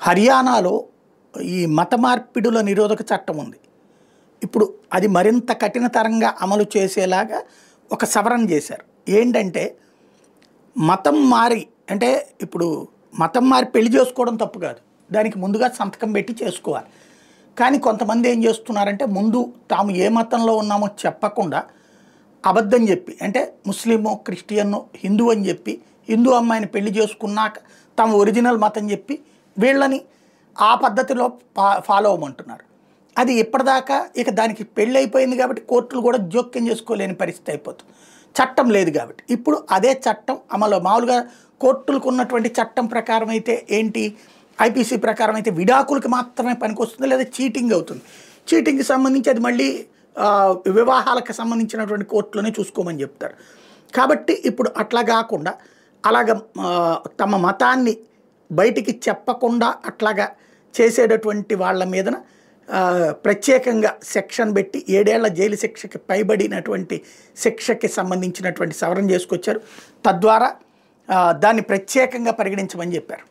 హర్యానాలో ఈ మత మార్పిడుల నిరోధక చట్టం ఉంది. ఇప్పుడు అది మరింత కఠినతరంగా అమలు చేసేలాగా ఒక సవరణ చేశారు. ఏంటంటే మతం మారి, అంటే ఇప్పుడు మతం మారి పెళ్లి చేసుకోవడం తప్పు కాదు, దానికి ముందుగా సంతకం పెట్టి చేసుకోవాలి. కానీ కొంతమంది ఏం చేస్తున్నారంటే ముందు తాము ఏ మతంలో ఉన్నామో చెప్పకుండా అబద్ధం చెప్పి, అంటే ముస్లిమో క్రిస్టియన్నో హిందూ అని చెప్పి హిందూ అమ్మాయిని పెళ్లి చేసుకున్నాక తమ ఒరిజినల్ మతం చెప్పి వీళ్ళని ఆ పద్ధతిలో ఫాలో అవ్వమంటున్నారు. అది ఇప్పటిదాకా ఇక దానికి పెళ్ళి అయిపోయింది కాబట్టి కోర్టులు కూడా జోక్యం చేసుకోలేని పరిస్థితి అయిపోతుంది, చట్టం లేదు కాబట్టి. ఇప్పుడు అదే చట్టం అమలు, మామూలుగా కోర్టులకు ఉన్నటువంటి చట్టం ప్రకారం అయితే ఏంటి, ఐపీసీ ప్రకారం అయితే విడాకులకు మాత్రమే పనికొస్తుంది, లేదా చీటింగ్ అవుతుంది. చీటింగ్కి సంబంధించి అది మళ్ళీ వివాహాలకు సంబంధించినటువంటి కోర్టులోనే చూసుకోమని చెప్తారు. కాబట్టి ఇప్పుడు అట్లా కాకుండా అలాగ తమ మతాన్ని బయటికి చెప్పకుండా అట్లాగా చేసేటటువంటి వాళ్ళ మీదన ప్రత్యేకంగా సెక్షన్ పెట్టి 7 ఏళ్ల జైలు శిక్షకి పైబడినటువంటి శిక్షకి సంబంధించినటువంటి సవరణ చేసుకొచ్చారు. తద్వారా దాన్ని ప్రత్యేకంగా పరిగణించమని చెప్పారు.